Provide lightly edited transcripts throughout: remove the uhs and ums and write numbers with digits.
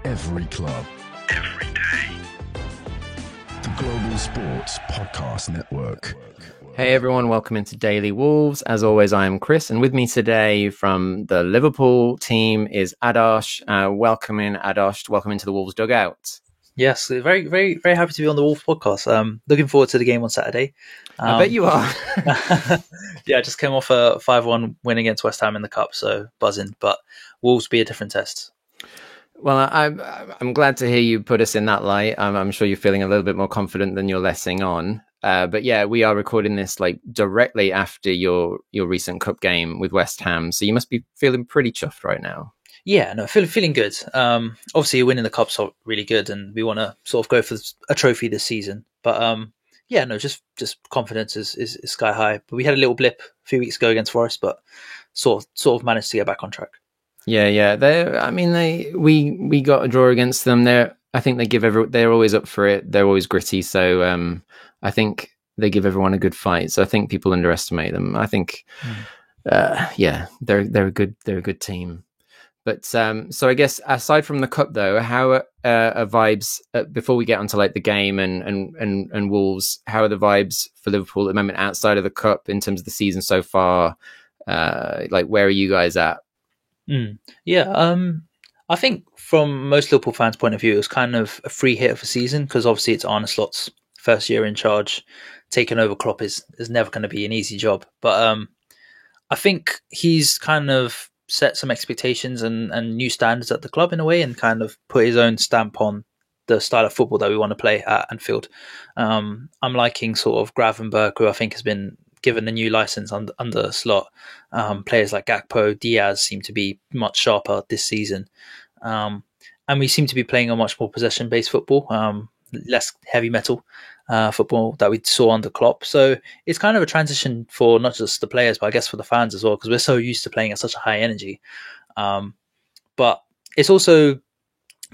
Every club. Every day. The Global Sports Podcast Network. Hey everyone, welcome into Daily Wolves. As always, I am Chris, and with me today from the Liverpool team is Adarsh. Welcome in, Adarsh. Welcome into the Wolves dugout. Yes, very, very, very happy to be on the Wolves podcast. Looking forward to the game on Saturday. I bet you are. Yeah, I just came off a 5-1 win against West Ham in the Cup, so buzzing. But Wolves be a different test. Well, I'm glad to hear you put us in that light. I'm sure you're feeling a little bit more confident than you're letting on. But yeah, we are recording this like directly after your recent cup game with West Ham, so you must be feeling pretty chuffed right now. Yeah, no, feeling good. Obviously, winning the Cup's really good, and we want to sort of go for a trophy this season. But yeah, no, just confidence is sky high. But we had a little blip a few weeks ago against Forest, but sort of managed to get back on track. Yeah. We got a draw against them. I think they're always up for it. They're always gritty. So I think they give everyone a good fight. So I think people underestimate them. I think, they're a good team. But so I guess aside from the cup though, how are vibes before we get onto like the game and Wolves? How are the vibes for Liverpool at the moment outside of the cup in terms of the season so far? Like where are you guys at? I think from most Liverpool fans' point of view, it was kind of a free hit of a season because obviously it's Arne Slot's first year in charge. Taking over Klopp is never going to be an easy job, but I think he's kind of set some expectations and new standards at the club in a way, and kind of put his own stamp on the style of football that we want to play at Anfield. I'm liking sort of Gravenberch, who I think has been given a new license under Slot. Players like Gakpo, Diaz seem to be much sharper this season. And we seem to be playing a much more possession-based football, less heavy metal football that we saw under Klopp. So it's kind of a transition for not just the players, but I guess for the fans as well, because we're so used to playing at such a high energy. But it's also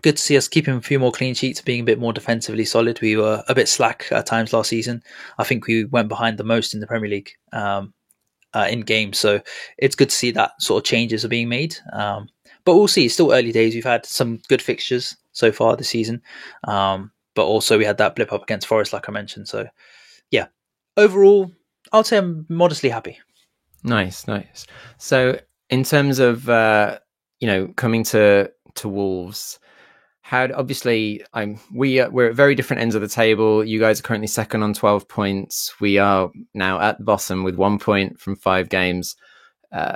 good to see us keeping a few more clean sheets, being a bit more defensively solid. We were a bit slack at times last season. I think we went behind the most in the Premier League in games. So it's good to see that sort of changes are being made. But we'll see. It's still early days. We've had some good fixtures so far this season. But also we had that blip up against Forest, like I mentioned. So yeah, overall, I'd say I'm modestly happy. Nice. So in terms of, coming to Wolves, we're at very different ends of the table. You guys are currently second on 12 points. We are now at the bottom with 1 point from 5 games.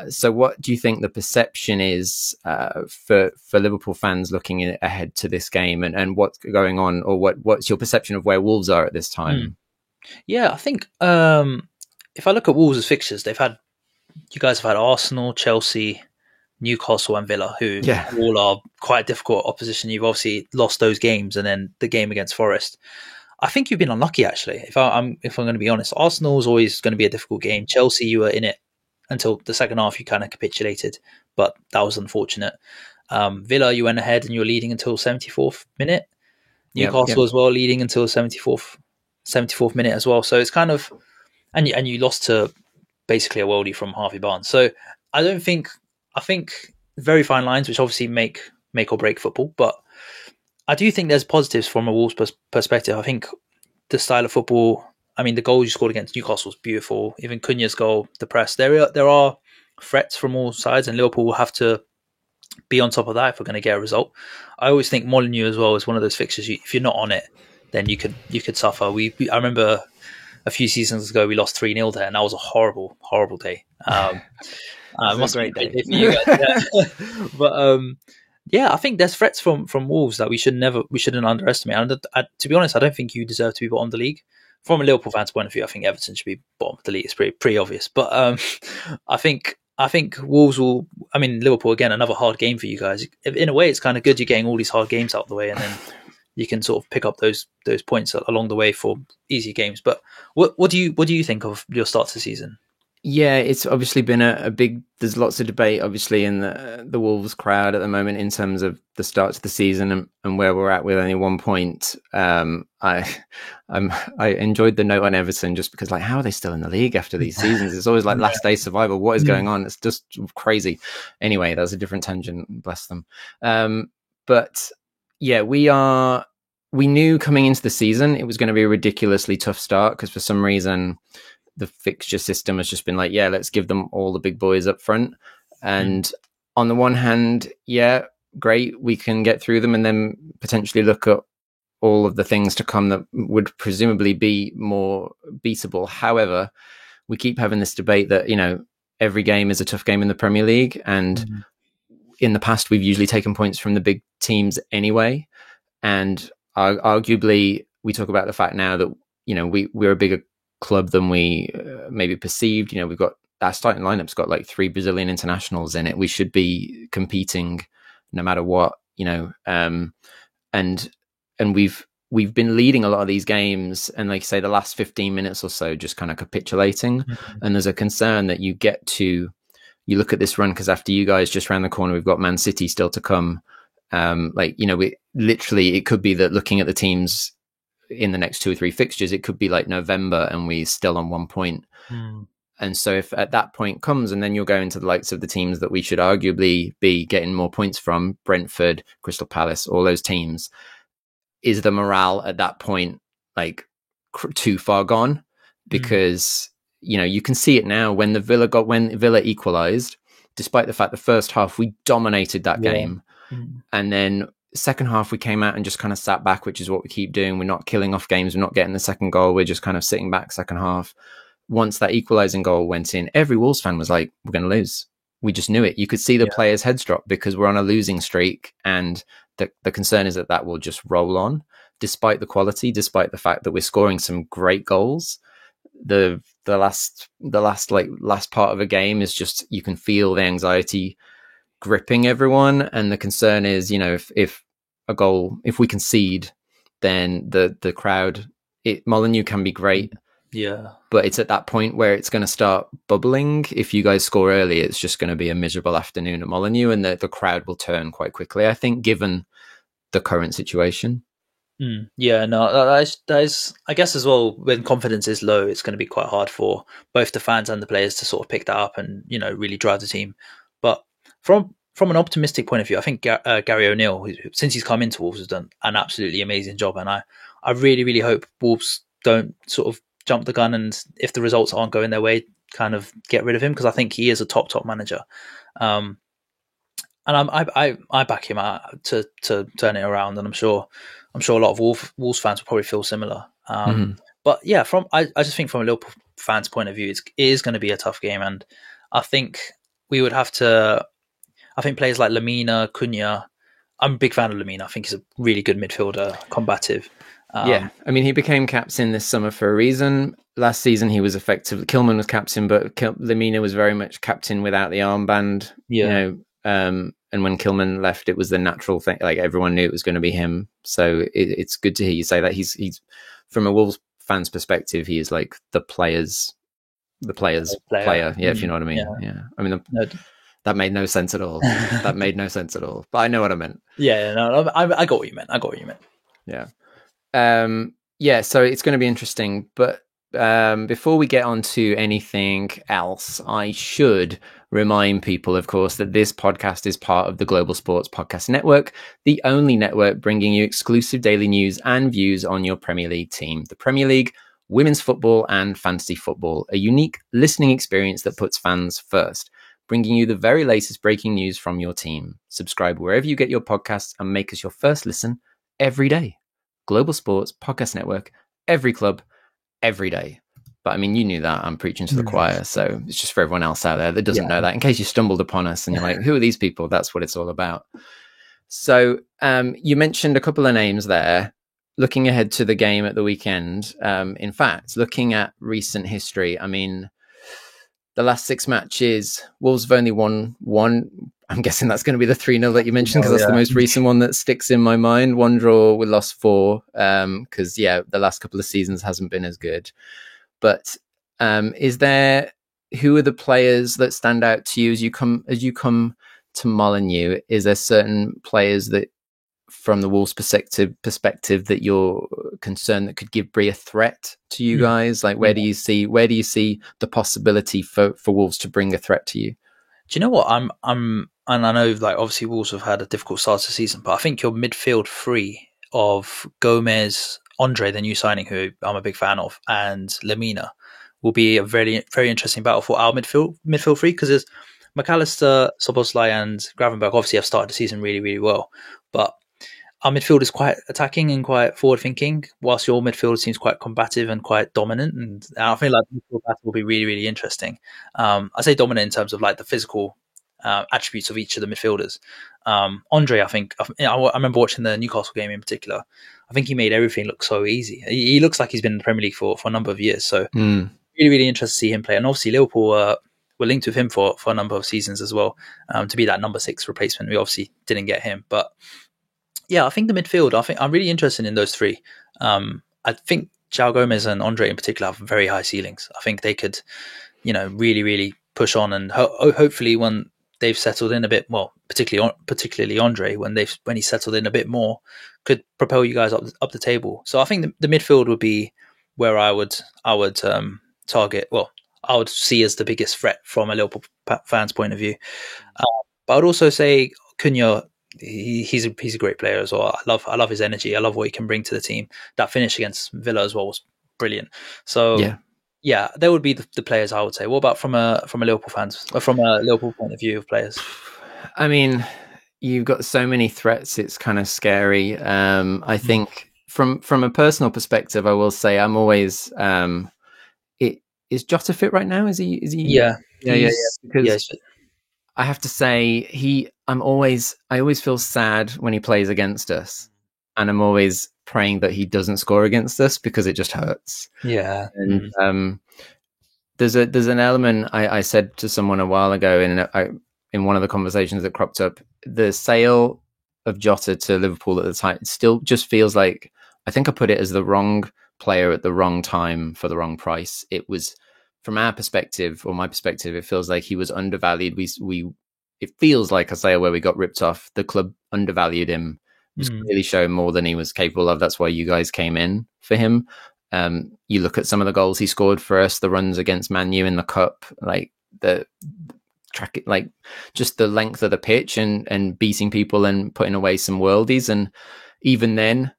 So what do you think the perception is for Liverpool fans looking ahead to this game and what's going on, or what's your perception of where Wolves are at this time? Yeah, I think if I look at Wolves' fixtures, you guys have had Arsenal, Chelsea, Newcastle and Villa, who all are quite difficult opposition. You've obviously lost those games, and then the game against Forest. I think you've been unlucky, actually. If I'm going to be honest, Arsenal is always going to be a difficult game. Chelsea, you were in it until the second half. You kind of capitulated, but that was unfortunate. Villa, you went ahead and you were leading until 74th minute. Newcastle as well, leading until 74th minute as well. So it's kind of, and you lost to basically a worldie from Harvey Barnes. So I think very fine lines, which obviously make or break football. But I do think there's positives from a Wolves perspective. I think the style of football, the goal you scored against Newcastle was beautiful. Even Cunha's goal, the press. There are threats from all sides, and Liverpool will have to be on top of that if we're going to get a result. I always think Molineux as well is one of those fixtures. If you're not on it, then you could suffer. I remember a few seasons ago we lost 3-0 there, and that was a horrible, horrible day. It was a great day for you guys, yeah. But I think there's threats from Wolves that we shouldn't underestimate. And to be honest, I don't think you deserve to be bottom of the league. From a Liverpool fan's point of view, I think Everton should be bottom of the league. It's pretty obvious. But I think Wolves will. Liverpool again, another hard game for you guys. In a way, it's kind of good you're getting all these hard games out of the way, and then you can sort of pick up those points along the way for easy games. But what do you think of your start to the season? Yeah, it's obviously been a big. There's lots of debate, obviously, in the Wolves crowd at the moment in terms of the start to the season and where we're at with only 1 point. I enjoyed the note on Everton just because, like, how are they still in the league after these seasons? It's always like last day survival. What is going on? It's just crazy. Anyway, that was a different tangent. Bless them. But yeah, we knew coming into the season it was going to be a ridiculously tough start because for some reason the fixture system has just been like, yeah, let's give them all the big boys up front. And on the one hand, yeah, great, we can get through them and then potentially look at all of the things to come that would presumably be more beatable. However, we keep having this debate that, every game is a tough game in the Premier League. And in the past, we've usually taken points from the big teams anyway. And arguably, we talk about the fact now that, we're a bigger club than we maybe perceived. We've got our starting lineup's got like 3 Brazilian internationals in it. We should be competing no matter what, and we've been leading a lot of these games, and like say the last 15 minutes or so just kind of capitulating. And there's a concern that you look at this run, because after you guys, just around the corner, we've got Man City still to come. It could be that looking at the teams in the next 2 or 3 fixtures, it could be like November and we're still on 1 point. And so if at that point comes, and then you're going to the likes of the teams that we should arguably be getting more points from, Brentford, Crystal Palace, all those teams, is the morale at that point like too far gone? Because you can see it now when Villa equalized, despite the fact the first half we dominated that game, and then second half we came out and just kind of sat back, which is what we keep doing. We're not killing off games, we're not getting the second goal, we're just kind of sitting back second half. Once that equalizing goal went in, every Wolves fan was like, we're going to lose. We just knew it. You could see the players' heads drop because we're on a losing streak, and the concern is that will just roll on, despite the quality, despite the fact that we're scoring some great goals. The last part of a game is just, you can feel the anxiety gripping everyone, and the concern is, if we concede, then the crowd, Molineux can be great. Yeah. But it's at that point where it's going to start bubbling. If you guys score early, it's just going to be a miserable afternoon at Molineux, and the crowd will turn quite quickly, I think, given the current situation. Yeah, no, that is, I guess as well, when confidence is low, it's going to be quite hard for both the fans and the players to sort of pick that up and, really drive the team. But from an optimistic point of view, I think Gary O'Neill, since he's come into Wolves, has done an absolutely amazing job. And I really, really hope Wolves don't sort of jump the gun, and if the results aren't going their way, kind of get rid of him, because I think he is a top manager. And I back him out to turn it around, and I'm sure a lot of Wolves fans will probably feel similar. But yeah, I just think from a Liverpool fans' point of view, it is going to be a tough game, and I think we would have to. I think players like Lamina, Cunha. I'm a big fan of Lamina. I think he's a really good midfielder, combative. He became captain this summer for a reason. Last season he was effectively, Kilman was captain, but Lamina was very much captain without the armband. And when Kilman left, it was the natural thing. Like, everyone knew it was going to be him. So it's good to hear you say that. He's from a Wolves fan's perspective, he is like the player's player. Yeah, if you know what I mean. Yeah. I mean, that made no sense at all. But I know what I meant. Yeah, no, I got what you meant. Yeah. So it's going to be interesting. But before we get on to anything else, I should remind people, of course, that this podcast is part of the Global Sports Podcast Network, the only network bringing you exclusive daily news and views on your Premier League team, the Premier League, women's football and fantasy football, a unique listening experience that puts fans first, bringing you the very latest breaking news from your team. Subscribe wherever you get your podcasts and make us your first listen every day. Global Sports Podcast Network, every club, every day. But I mean, you knew that. I'm preaching to the choir, so it's just for everyone else out there that doesn't know that. In case you stumbled upon us and you're like, who are these people? That's what it's all about. So you mentioned a couple of names there. Looking ahead to the game at the weekend, in fact, looking at recent history, I mean, the last 6 matches, Wolves have only won one. I'm guessing that's going to be the 3-0 that you mentioned, because that's the most recent one that sticks in my mind. One draw, we lost 4, because, the last couple of seasons hasn't been as good. But who are the players that stand out to you as you come to Molineux? Is there certain players that, from the Wolves' perspective, that you're concerned that could be a threat to you guys? Like, where do you see the possibility for Wolves to bring a threat to you? Do you know what? and I know like obviously Wolves have had a difficult start to the season, but I think your midfield three of Gomez, Andre, the new signing, who I'm a big fan of, and Lemina will be a very, very interesting battle for our midfield three, because there's McAllister, Soboslai, and Gravenberg obviously have started the season really, really well, but our midfield is quite attacking and quite forward-thinking, whilst your midfield seems quite combative and quite dominant. And I feel like the midfield battle will be really, really interesting. I say dominant in terms of like the physical attributes of each of the midfielders. Andre, I remember watching the Newcastle game in particular. I think he made everything look so easy. He looks like he's been in the Premier League for a number of years. So really, really interested to see him play. And obviously Liverpool were linked with him for a number of seasons as well, to be that number 6 replacement. We obviously didn't get him, but yeah, I think the midfield, I'm really interested in those three. I think João Gomez and Andre in particular have very high ceilings. I think they could, really, really push on, and hopefully when they've settled in a bit, well, particularly Andre, when he's settled in a bit more, could propel you guys up the table. So I think the midfield would be where I would target. Well, I would see as the biggest threat from a Liverpool fan's point of view. But I would also say Cunha. He's a great player as well. I love his energy. I love what he can bring to the team. That finish against Villa as well was brilliant. So yeah, they would be the players I would say. What about from a Liverpool point of view of players? I mean, you've got so many threats. It's kind of scary. I think from a personal perspective, I will say I'm always. Is Jota fit right now? Is he? Yeah. Because I have to say I always feel sad when he plays against us, and I'm always praying that he doesn't score against us because it just hurts. Yeah. And there's an element I said to someone a while ago in one of the conversations that cropped up. The sale of Jota to Liverpool at the time still just feels like, I think I put it as the wrong player at the wrong time for the wrong price. It was, from our perspective, or my perspective, it feels like he was undervalued. It feels like a sale where we got ripped off. The club undervalued him, was clearly showing more than he was capable of. That's why you guys came in for him. You look at some of the goals he scored for us, the runs against Man U in the cup, like the track, like just the length of the pitch and beating people and putting away some worldies. And even then,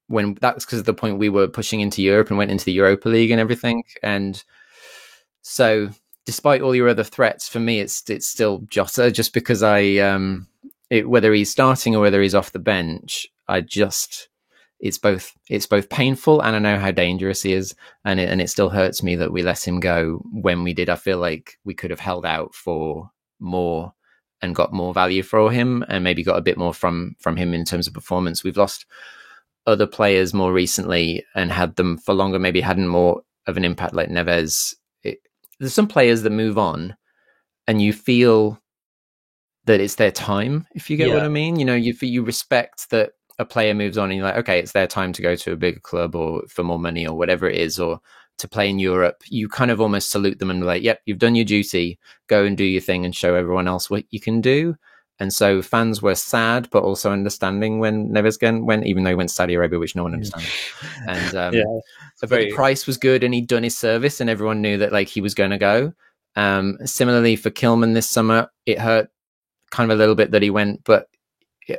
when that was because of the point we were pushing into Europe and went into the Europa League and everything. And so despite all your other threats, for me, it's still Jota, just because whether he's starting or whether he's off the bench, it's both painful, and I know how dangerous he is, and it still hurts me that we let him go when we did. I feel like we could have held out for more and got more value for him, and maybe got a bit more from him in terms of performance. We've lost other players more recently and had them for longer, maybe hadn't more of an impact, like Neves. There's some players that move on and you feel that it's their time, if you get what I mean. You respect that a player moves on and you're like, okay, it's their time to go to a bigger club or for more money or whatever it is, or to play in Europe. You kind of almost salute them and be like, yep, you've done your duty, go and do your thing and show everyone else what you can do. And so fans were sad, but also understanding when Neves went, even though he went to Saudi Arabia, which no one understands. And the price was good, and he'd done his service, and everyone knew that like he was going to go. Similarly for Kilman this summer, it hurt kind of a little bit that he went, but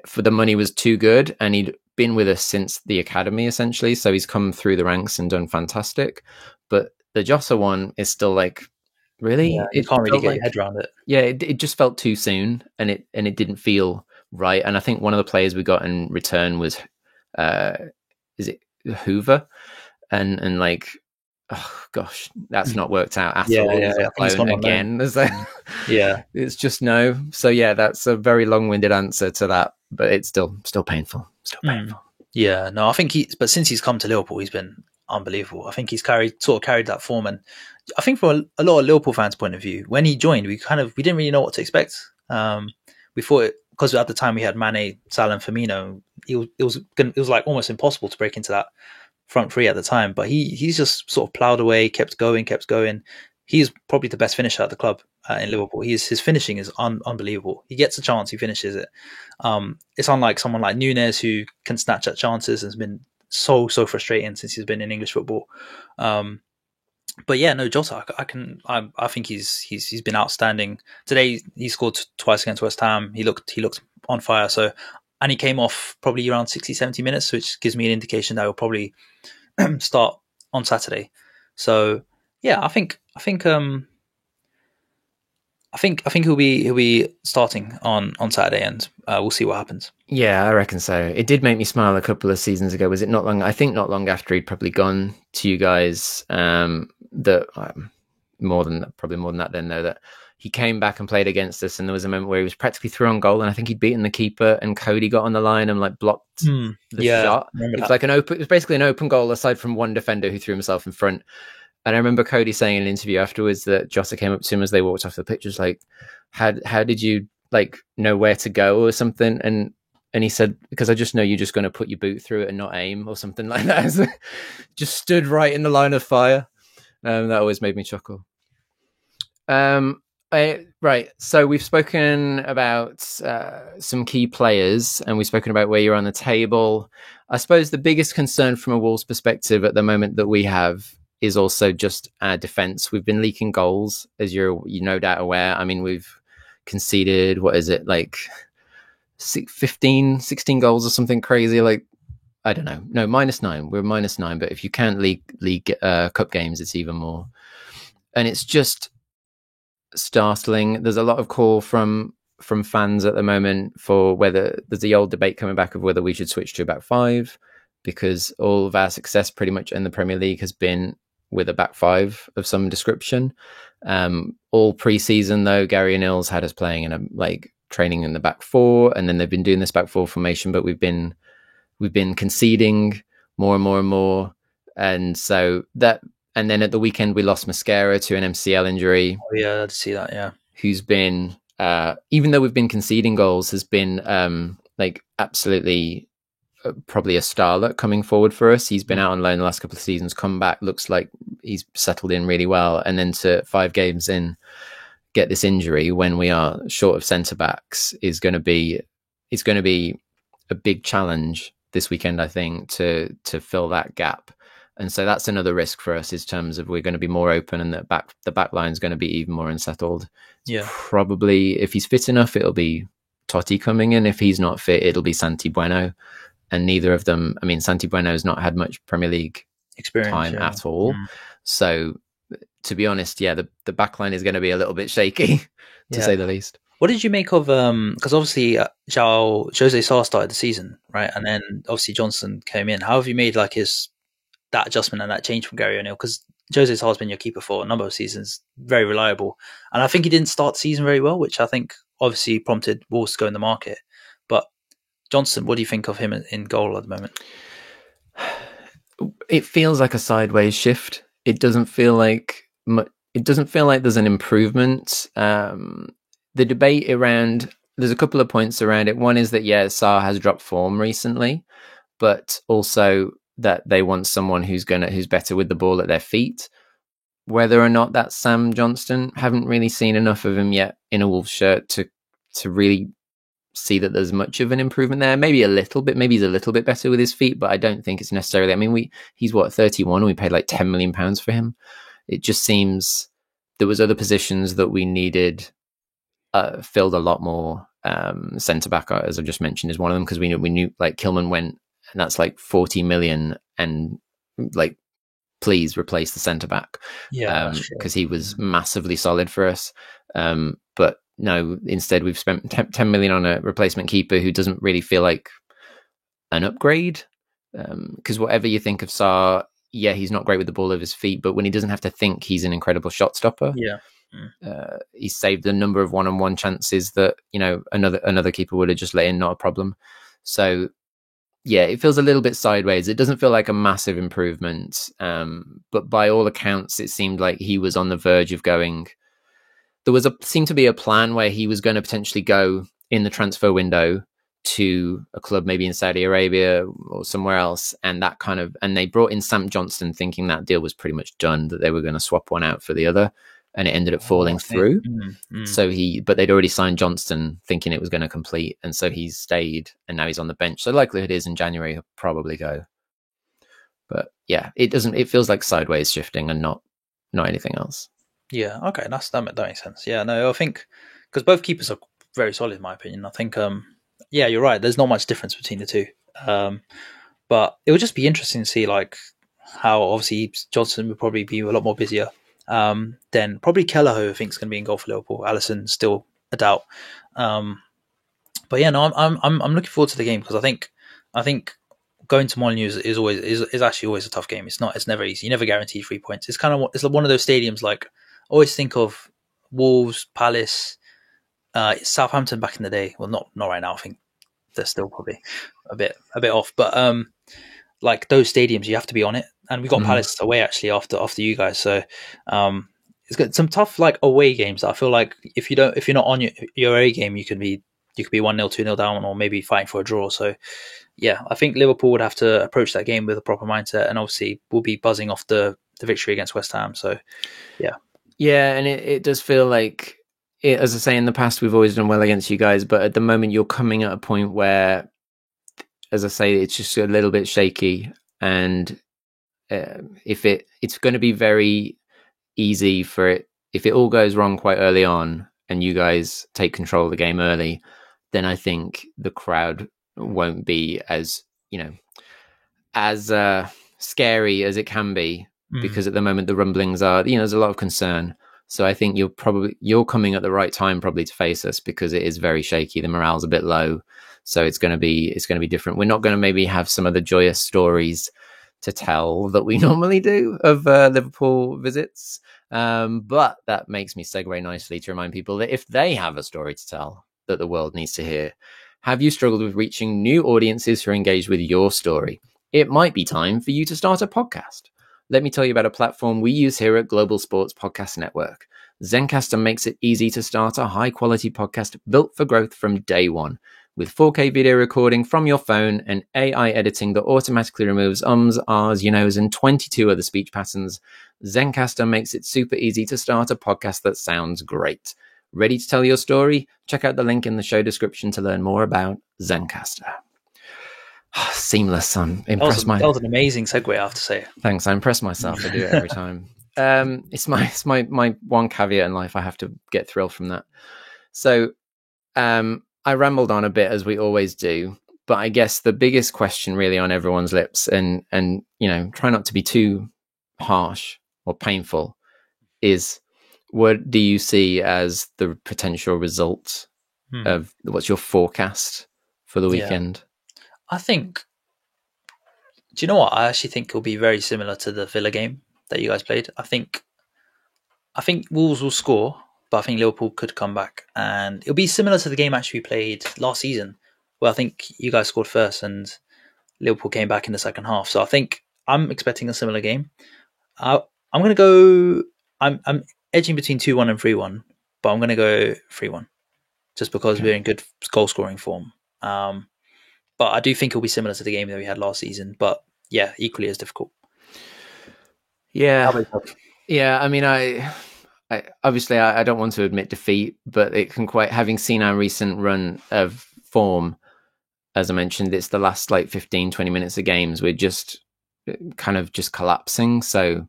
for the money was too good, and he'd been with us since the academy essentially, so he's come through the ranks and done fantastic. But the Jota one is still like, really? Yeah, you can't really get your head around it. Yeah, it just felt too soon, and it didn't feel right. And I think one of the players we got in return was is it Hoover? And like, oh gosh, that's not worked out at all. Again. It's just no. So yeah, that's a very long-winded answer to that, but it's still painful. Still painful. Yeah, no, I think but since he's come to Liverpool, he's been unbelievable. I think he's carried that form, and I think from a lot of Liverpool fans' point of view, when he joined, we didn't really know what to expect. We thought, because at the time we had Mane, Salah, and Firmino, it was like almost impossible to break into that front three at the time. But he's just sort of ploughed away, kept going. He's probably the best finisher at the club in Liverpool. His finishing is unbelievable. He gets a chance, he finishes it. It's unlike someone like Nunes, who can snatch at chances and has been so frustrating since he's been in English football. But yeah, no, Jota, I think he's been outstanding. Today he scored twice against West Ham. He looked on fire. So, and he came off probably around 60, 70 minutes, which gives me an indication that he'll probably start on Saturday. So yeah, I think he'll be starting on Saturday, and we'll see what happens. Yeah, I reckon so. It did make me smile a couple of seasons ago. Was it not long? I think not long after he'd probably gone to you guys. That probably more than that. Then though, that he came back and played against us, and there was a moment where he was practically through on goal, and I think he'd beaten the keeper, and Cody got on the line and like blocked the shot. It was like it was basically an open goal aside from one defender who threw himself in front. And I remember Cody saying in an interview afterwards that Jota came up to him as they walked off the pitch, was like, how did you like know where to go or something? And he said, because I just know you're just going to put your boot through it and not aim or something like that. Just stood right in the line of fire. That always made me chuckle. Right. So we've spoken about some key players, and we've spoken about where you're on the table. I suppose the biggest concern from a Wolves perspective at the moment that we have is also just our defense. We've been leaking goals, as you're no doubt aware. I mean, we've conceded, what is it, like 15, 16 goals or something crazy. Like, I don't know. No, -9. We're -9. But if you count league cup games, it's even more. And it's just startling. There's a lot of call from fans at the moment for whether there's the old debate coming back of whether we should switch to a back five, because all of our success pretty much in the Premier League has been with a back five of some description. All pre-season though, Gary and Ills had us playing in a training in the back four, and then they've been doing this back four formation, but we've been conceding more and more and more. And so that, and then at the weekend we lost Mosquera to an MCL injury. Oh yeah, I did see that. Yeah, who's been even though we've been conceding goals, has been absolutely probably a starlet coming forward for us. He's been out on loan the last couple of seasons, come back, looks like he's settled in really well, and then to 5 games in get this injury when we are short of centre backs is going to be a big challenge this weekend, I think, to fill that gap. And so that's another risk for us in terms of we're going to be more open, and the back line is going to be even more unsettled. Yeah, probably if he's fit enough, it'll be Totti coming in. If he's not fit, it'll be Santi Bueno. And neither of them, I mean, Santi Bueno has not had much Premier League experience at all. So to be honest, yeah, the back line is going to be a little bit shaky, to say the least. What did you make of, because obviously Jose Sarr started the season, right? And then obviously Johnson came in. How have you made that adjustment and that change from Gary O'Neill? Because Jose Sarr has been your keeper for a number of seasons, very reliable. And I think he didn't start the season very well, which I think obviously prompted Wolves to go in the market. But Johnson, what do you think of him in goal at the moment? It feels like a sideways shift. It doesn't feel like there's an improvement. The debate around, there's a couple of points around it. One is that Sarr has dropped form recently, but also that they want someone who's better with the ball at their feet. Whether or not that's Sam Johnston, haven't really seen enough of him yet in a Wolves shirt to really see that there's much of an improvement there. Maybe a little bit. Maybe he's a little bit better with his feet, but I don't think it's necessarily. I mean, he's 31, and we paid like £10 million for him. It just seems there was other positions that we needed filled a lot more. Centre back, as I just mentioned, is one of them, because we knew like Kilman went, and that's like 40 million, and like, please replace the centre back. Yeah, because he was massively solid for us. But no, instead we've spent 10 million on a replacement keeper who doesn't really feel like an upgrade. Because whatever you think of Sarr, yeah, he's not great with the ball over his feet, but when he doesn't have to think, he's an incredible shot stopper. Yeah. He's saved a number of one-on-one chances that, another keeper would have just let in, not a problem. So yeah, it feels a little bit sideways. It doesn't feel like a massive improvement. But by all accounts, it seemed like he was on the verge of going. There seemed to be a plan where he was going to potentially go in the transfer window to a club maybe in Saudi Arabia or somewhere else, and they brought in Sam Johnston thinking that deal was pretty much done, that they were going to swap one out for the other, and it ended up falling through. So but they'd already signed Johnston thinking it was going to complete, and so he's stayed, and now he's on the bench. So the likelihood is in January he'll probably go. But yeah, it feels like sideways shifting and not not anything else. Yeah, okay, that makes sense. Yeah, no, I think because both keepers are very solid in my opinion. I think, yeah, you're right. There's not much difference between the two, but it would just be interesting to see like how obviously Johnson would probably be a lot more busier. Then probably Kelleher, I think, is going to be in goal for Liverpool. Alisson still a doubt. But yeah, no, I'm looking forward to the game because I think going to Molineux is actually always a tough game. It's never easy. You never guarantee 3 points. It's it's one of those stadiums like I always think of Wolves, Palace, Southampton back in the day. Well, not right now. I think they're still probably a bit off. But like those stadiums, you have to be on it. And we got Palace away actually after you guys. So it's got some tough like away games. That I feel like if you're not on your A game, you could be 1-0, 2-0 down, or maybe fighting for a draw. So yeah, I think Liverpool would have to approach that game with a proper mindset, and obviously we'll be buzzing off the victory against West Ham. So yeah. Yeah, and it does feel like, as I say, in the past, we've always done well against you guys, but at the moment you're coming at a point where, as I say, it's just a little bit shaky, and it's going to be very easy for it, if it all goes wrong quite early on and you guys take control of the game early, then I think the crowd won't be as, as scary as it can be. Because at the moment the rumblings are, there's a lot of concern. So I think you're coming at the right time probably to face us, because it is very shaky. The morale's a bit low, so it's going to be different. We're not going to maybe have some of the joyous stories to tell that we normally do of Liverpool visits, but that makes me segue nicely to remind people that if they have a story to tell that the world needs to hear, have you struggled with reaching new audiences who are engaged with your story? It might be time for you to start a podcast. Let me tell you about a platform we use here at Global Sports Podcast Network. Zencastr makes it easy to start a high-quality podcast built for growth from day one. With 4K video recording from your phone and AI editing that automatically removes ums, ahs, and 22 other speech patterns, Zencastr makes it super easy to start a podcast that sounds great. Ready to tell your story? Check out the link in the show description to learn more about Zencastr. Seamless. I'm impressed. That was an amazing segue, I have to say. Thanks. I impress myself. I do it every time. It's my one caveat in life. I have to get thrilled from that. So I rambled on a bit, as we always do, but I guess the biggest question really on everyone's lips, and try not to be too harsh or painful, is what do you see as the potential result of what's your forecast for the weekend? I think, do you know what? I actually think it'll be very similar to the Villa game that you guys played. I think Wolves will score, but I think Liverpool could come back, and it'll be similar to the game actually we played last season, where I think you guys scored first and Liverpool came back in the second half. So I think I'm expecting a similar game. I'm going to go. I'm edging between 2-1 and 3-1, but I'm going to go 3-1, just because we're in good goal scoring form. But I do think it'll be similar to the game that we had last season. But yeah, equally as difficult. Yeah. Yeah. I mean, I obviously I don't want to admit defeat, but it can quite, having seen our recent run of form, as I mentioned, it's the last like 15, 20 minutes of games. We're just kind of just collapsing. So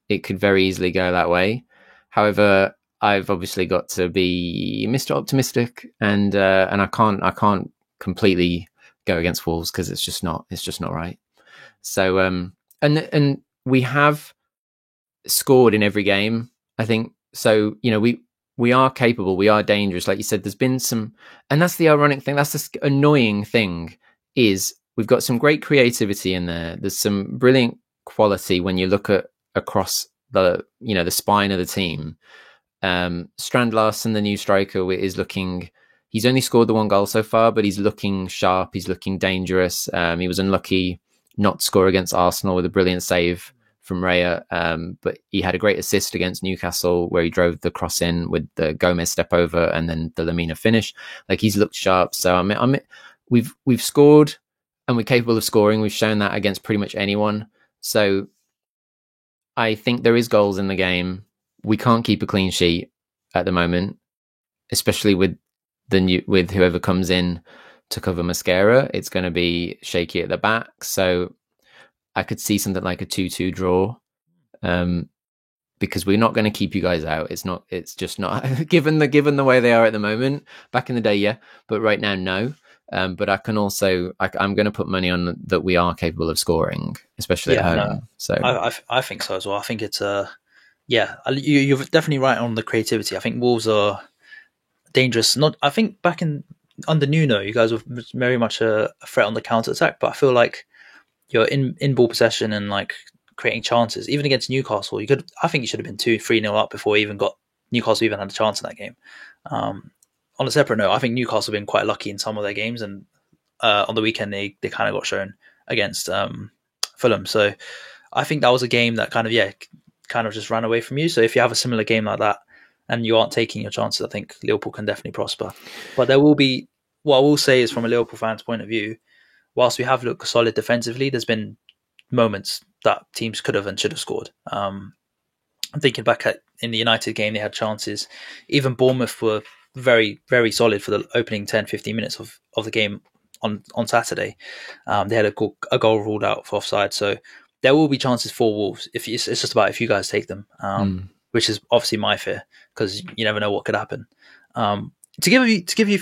it could very easily go that way. However, I've obviously got to be Mr. Optimistic, and I can't completely go against Wolves because it's just not right. So and we have scored in every game, I think. So we are capable, we are dangerous, like you said. There's been some, and that's the ironic thing, that's the annoying thing, is we've got some great creativity in there. There's some brilliant quality when you look at across the the spine of the team. Strand Larsen, the new striker, is looking. He's only scored the one goal so far, but he's looking sharp. He's looking dangerous. He was unlucky not to score against Arsenal with a brilliant save from Raya, but he had a great assist against Newcastle where he drove the cross in with the Gomez step over and then the Lamina finish. Like, he's looked sharp. So we've scored, and we're capable of scoring. We've shown that against pretty much anyone. So I think there is goals in the game. We can't keep a clean sheet at the moment, especially with whoever comes in to cover Mascara. It's going to be shaky at the back. So I could see something like a 2-2 draw. because we're not going to keep you guys out. It's just not given the way they are at the moment. Back in the day, yeah, but right now, no. But I can also, I'm going to put money on that we are capable of scoring, especially at home. No, so I think so as well. I think it's you're definitely right on the creativity. I think Wolves are dangerous. I think back under Nuno, you guys were very much a threat on the counter attack, but I feel like you're in ball possession and like creating chances. Even against Newcastle, I think you should have been 2-3-0 up before Newcastle even had a chance in that game. On a separate note, I think Newcastle have been quite lucky in some of their games, and on the weekend they kind of got shown against Fulham. So I think that was a game that kind of just ran away from you. So if you have a similar game like that and you aren't taking your chances, I think Liverpool can definitely prosper. But there will be, what I will say is, from a Liverpool fan's point of view, whilst we have looked solid defensively, there's been moments that teams could have and should have scored. I'm thinking back in the United game, they had chances. Even Bournemouth were very, very solid for the opening 10-15 minutes of the game on Saturday. They had a goal ruled out for offside. So there will be chances for Wolves. It's just about if you guys take them, which is obviously my fear, because you never know what could happen. To give you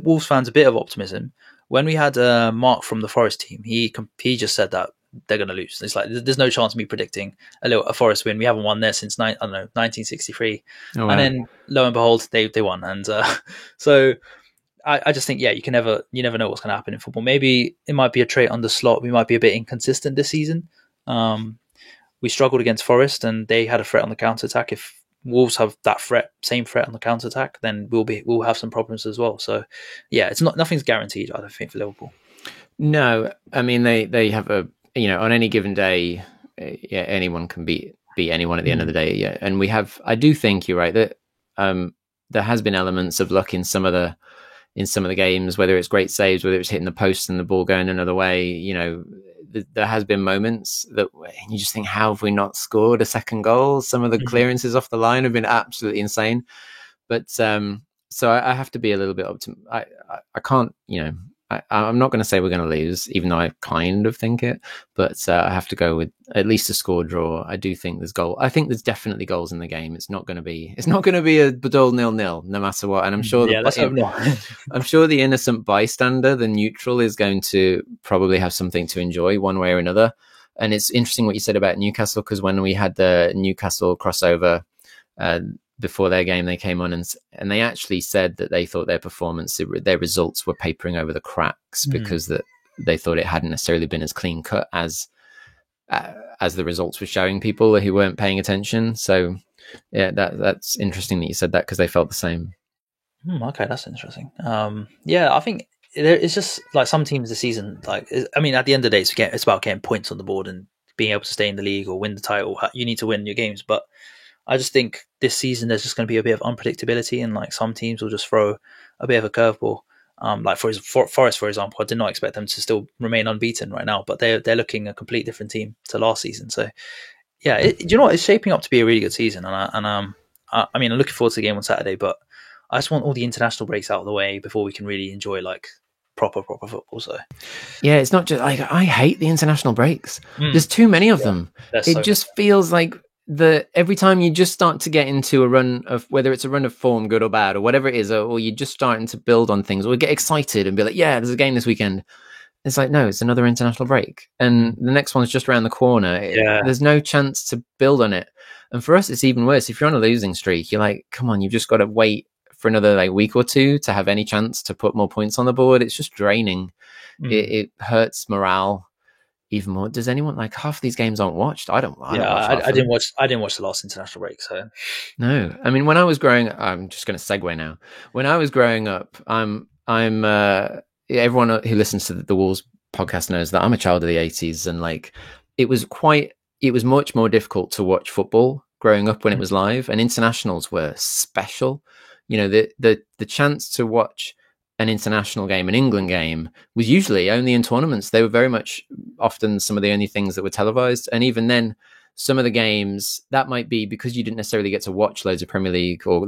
Wolves fans a bit of optimism, when we had Mark from the Forest team, he just said that they're going to lose. It's like there's no chance of me predicting a Forest win. We haven't won there since 1963, and then lo and behold, they won. And so I just think, you never know what's going to happen in football. Maybe it might be a trait on the slot. We might be a bit inconsistent this season. We struggled against Forest, and they had a threat on the counter attack. If Wolves have that same threat on the counter attack, then we'll have some problems as well. So nothing's guaranteed, I don't think, for Liverpool. No, I mean they have on any given day, anyone can beat anyone at the end of the day. Yeah, and I do think you're right that there has been elements of luck in some of the games, whether it's great saves, whether it's hitting the post and the ball going another way. There has been moments that you just think, how have we not scored a second goal? Some of the clearances off the line have been absolutely insane. But so I have to be a little bit optimistic. I can't, I'm not going to say we're going to lose, even though I kind of think it. But I have to go with at least a score draw. I do think there's goal. I think there's definitely goals in the game. It's not going to be a dull 0-0 no matter what. And I'm sure I'm sure the innocent bystander, the neutral, is going to probably have something to enjoy one way or another. And it's interesting what you said about Newcastle, because when we had the Newcastle crossover before their game, they came on and they actually said that they thought their results were papering over the cracks because that they thought it hadn't necessarily been as clean cut as the results were showing people who weren't paying attention. So that's interesting that you said that, because they felt the same. Okay, that's interesting. I think it's just like some teams this season, at the end of the day, it's about getting points on the board and being able to stay in the league or win the title. You need to win your games, but I just think this season there's just going to be a bit of unpredictability, and some teams will just throw a bit of a curveball. For Forest, for example, I did not expect them to still remain unbeaten right now, but they're looking a complete different team to last season. So, do you know what? It's shaping up to be a really good season, I'm looking forward to the game on Saturday. But I just want all the international breaks out of the way before we can really enjoy proper football. So, it's not just I hate the international breaks. There's too many of them. It just feels like every time you just start to get into a run of, whether it's a run of form, good or bad, or whatever it is, or you're just starting to build on things, or get excited and be like, there's a game this weekend. It's like, no, it's another international break, and the next one's just around the corner. There's no chance to build on it. And for us, it's even worse. If you're on a losing streak, you're like, come on, you've just got to wait for another week or two to have any chance to put more points on the board. It's just draining. It hurts morale even more. Does anyone, half these games aren't watched? I don't watch I didn't watch the last international break. So no, I mean, when I was growing up, I'm just going to segue now. When I was growing up, I'm everyone who listens to the Wolves podcast knows that I'm a child of the 80s, and it was much more difficult to watch football growing up when it was live, and internationals were special. The chance to watch an international game, an England game, was usually only in tournaments. They were very much often some of the only things that were televised. And even then, some of the games, that might be because you didn't necessarily get to watch loads of Premier League or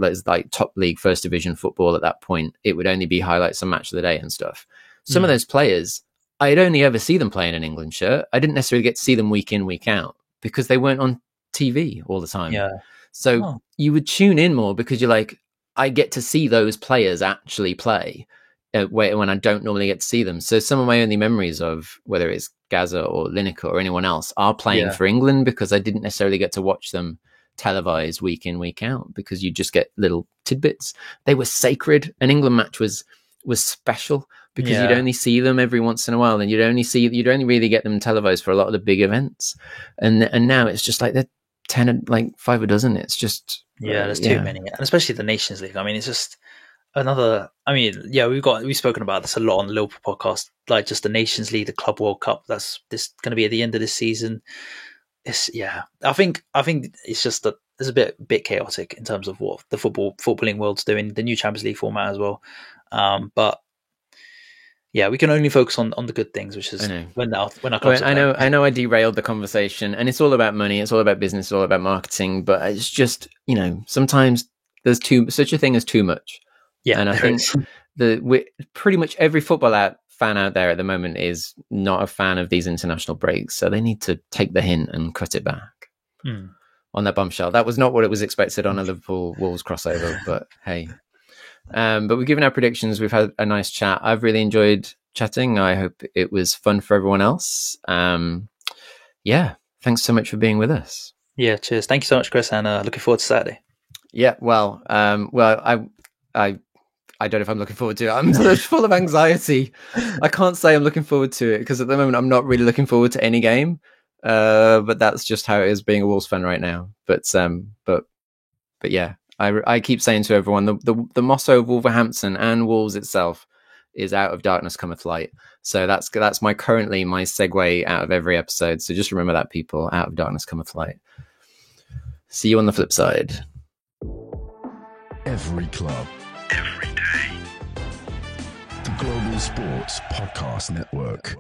top league, first division football at that point. It would only be highlights on Match of the Day and stuff. Some of those players, I'd only ever see them play in an England shirt. I didn't necessarily get to see them week in, week out, because they weren't on TV all the time. Yeah. So you would tune in more because you're like, I get to see those players actually play when I don't normally get to see them. So some of my only memories of whether it's Gaza or Lineker or anyone else are playing for England, because I didn't necessarily get to watch them televised week in, week out, because you just get little tidbits. They were sacred. An England match was special because you'd only see them every once in a while, and you'd only really get them televised for a lot of the big events. And now it's just like they're 10, like 5 a dozen. It's just there's too many, and especially the Nations League. I mean, it's just another. I mean, we've spoken about this a lot on the Liverpool podcast. Like just the Nations League, the Club World Cup. That's going to be at the end of this season. I think it's just that it's a bit chaotic in terms of what the footballing world's doing. The new Champions League format as well, but. Yeah, we can only focus on the good things, which is when our clubs. I know I derailed the conversation, and it's all about money, it's all about business, it's all about marketing. But it's just, sometimes there's such a thing as too much. Yeah, and I think pretty much every football fan out there at the moment is not a fan of these international breaks, so they need to take the hint and cut it back. On that bombshell, that was not what it was expected on a Liverpool Wolves crossover, but hey. But we've given our predictions. We've had a nice chat. I've really enjoyed chatting. I hope it was fun for everyone else. Thanks so much for being with us. Yeah, cheers. Thank you so much, Chris, and looking forward to Saturday. Yeah, well, I don't know if I'm looking forward to it. I'm full of anxiety. I can't say I'm looking forward to it because at the moment I'm not really looking forward to any game. But that's just how it is being a Wolves fan right now. But yeah. I keep saying to everyone, the motto of Wolverhampton and Wolves itself is "Out of darkness cometh light." So that's my segue out of every episode. So just remember that, people. Out of darkness cometh light. See you on the flip side. Every club, every day. The Global Sports Podcast Network.